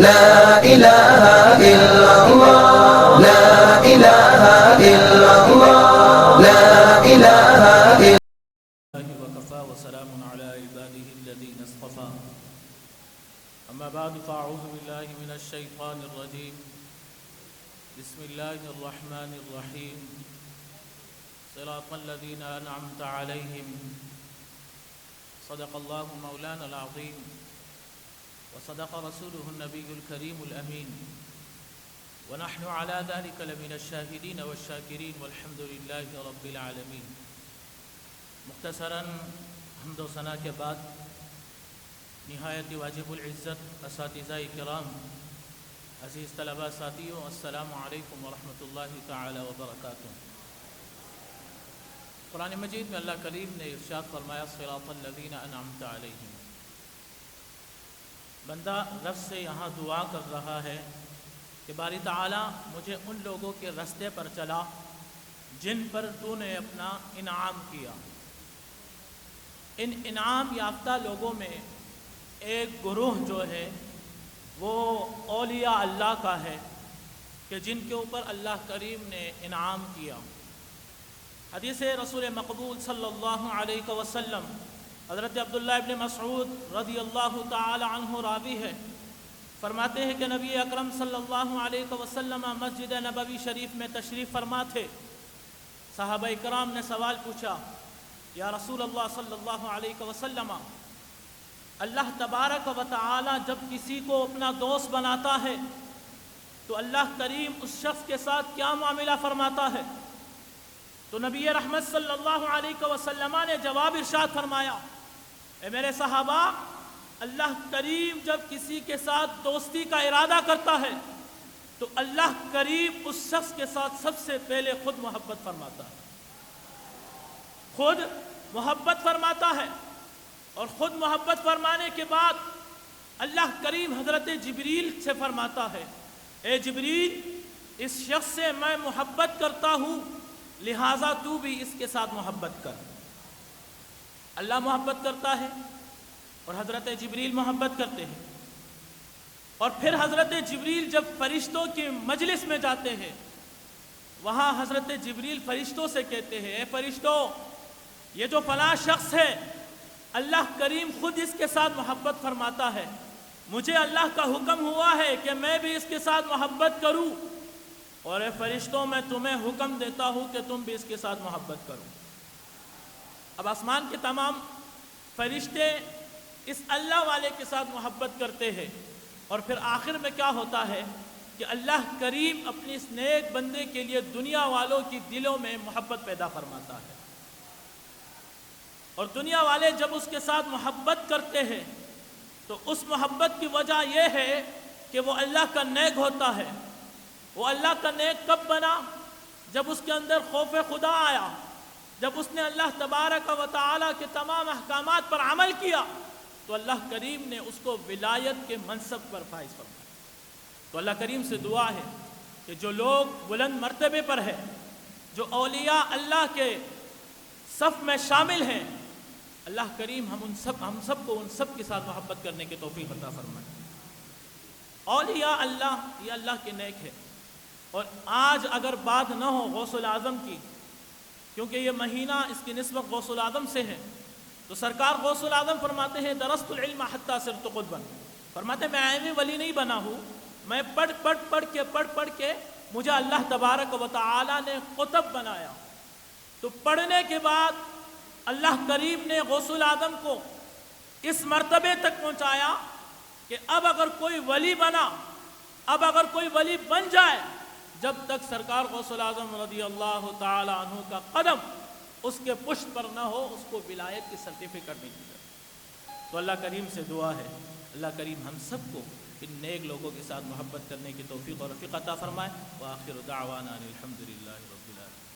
لا إله إلا الله لا إله إلا الله لا إله إلا الله وكفى وسلام على عباده الذين اصطفى أما بعد فأعوذ بالله من الشيطان الرجيم بسم الله الرحمن الرحيم صراط الذين أنعمت عليهم صدق الله مولانا العظيم وصدق رسوله النبي الكريم الأمين ونحن على ذلك لمن الشاهدين والشاكرين والحمد لله رب العالمين۔ مختصراً حمد و ثنا کے بعد نہایت واجب العزت اساتذہ کرام، عزیز طلباء ساتھیوں، السلام علیکم ورحمۃ اللہ تعالی وبرکاتہ۔ قرآن مجید میں اللہ کریم نے ارشاد فرمایا صراط الذین انعمت علیہم۔ بندہ رب سے یہاں دعا کر رہا ہے کہ باری تعالیٰ مجھے ان لوگوں کے رستے پر چلا جن پر تو نے اپنا انعام کیا۔ ان انعام یافتہ لوگوں میں ایک گروہ جو ہے وہ اولیاء اللہ کا ہے کہ جن کے اوپر اللہ کریم نے انعام کیا۔ حدیث رسول مقبول صلی اللہ علیہ وسلم حضرت عبداللہ ابن مسعود رضی اللہ تعالی عنہ راوی ہے، فرماتے ہیں کہ نبی اکرم صلی اللہ علیہ وسلم مسجد نبوی شریف میں تشریف فرما تھے۔ صحابہ کرام نے سوال پوچھا، یا رسول اللہ صلی اللہ علیہ وسلم، اللہ تبارک و تعالی جب کسی کو اپنا دوست بناتا ہے تو اللہ کریم اس شخص کے ساتھ کیا معاملہ فرماتا ہے؟ تو نبی رحمت صلی اللہ علیہ وسلم نے جواب ارشاد فرمایا، اے میرے صحابہ، اللہ کریم جب کسی کے ساتھ دوستی کا ارادہ کرتا ہے تو اللہ کریم اس شخص کے ساتھ سب سے پہلے خود محبت فرماتا ہے، خود محبت فرماتا ہے، اور خود محبت فرمانے کے بعد اللہ کریم حضرت جبریل سے فرماتا ہے، اے جبریل، اس شخص سے میں محبت کرتا ہوں، لہٰذا تو بھی اس کے ساتھ محبت کر۔ اللہ محبت کرتا ہے اور حضرت جبریل محبت کرتے ہیں، اور پھر حضرت جبریل جب فرشتوں کی مجلس میں جاتے ہیں، وہاں حضرت جبریل فرشتوں سے کہتے ہیں، اے فرشتوں، یہ جو فلاں شخص ہے اللہ کریم خود اس کے ساتھ محبت فرماتا ہے، مجھے اللہ کا حکم ہوا ہے کہ میں بھی اس کے ساتھ محبت کروں، اور اے فرشتوں، میں تمہیں حکم دیتا ہوں کہ تم بھی اس کے ساتھ محبت کرو۔ اب آسمان کے تمام فرشتے اس اللہ والے کے ساتھ محبت کرتے ہیں، اور پھر آخر میں کیا ہوتا ہے کہ اللہ کریم اپنی اس نیک بندے کے لیے دنیا والوں کی دلوں میں محبت پیدا فرماتا ہے، اور دنیا والے جب اس کے ساتھ محبت کرتے ہیں تو اس محبت کی وجہ یہ ہے کہ وہ اللہ کا نیک ہوتا ہے۔ وہ اللہ کا نیک کب بنا؟ جب اس کے اندر خوف خدا آیا، جب اس نے اللہ تبارک و تعالی کے تمام احکامات پر عمل کیا تو اللہ کریم نے اس کو ولایت کے منصب پر فائز فرمایا۔ تو اللہ کریم سے دعا ہے کہ جو لوگ بلند مرتبے پر ہیں، جو اولیاء اللہ کے صف میں شامل ہیں، اللہ کریم ہم سب کو ان سب کے ساتھ محبت کرنے کی توفیق عطا فرمائے۔ اولیاء اللہ یہ اللہ کے نیک ہے، اور آج اگر بات نہ ہو غوث الاعظم کی، کیونکہ یہ مہینہ اس کی نسبت غوث الاعظم سے ہے، تو سرکار غوث الاعظم فرماتے ہیں درست العلم حتی صرت قطبا، فرماتے ہیں میں عین ولی نہیں بنا ہوں، میں پڑھ کے مجھے اللہ تبارک و تعالی نے قطب بنایا۔ تو پڑھنے کے بعد اللہ کریم نے غوث الاعظم کو اس مرتبے تک پہنچایا کہ اب اگر کوئی ولی بن جائے، جب تک سرکار غوث الاعظم رضی اللہ تعالی عنہ کا قدم اس کے پشت پر نہ ہو، اس کو ولایت کی سرٹیفکیٹ نہیں دی جائے۔ تو اللہ کریم سے دعا ہے اللہ کریم ہم سب کو ان نیک لوگوں کے ساتھ محبت کرنے کی توفیق اور رفیق عطا فرمائے۔ وآخر دعوانا الحمدللہ رب العالمین۔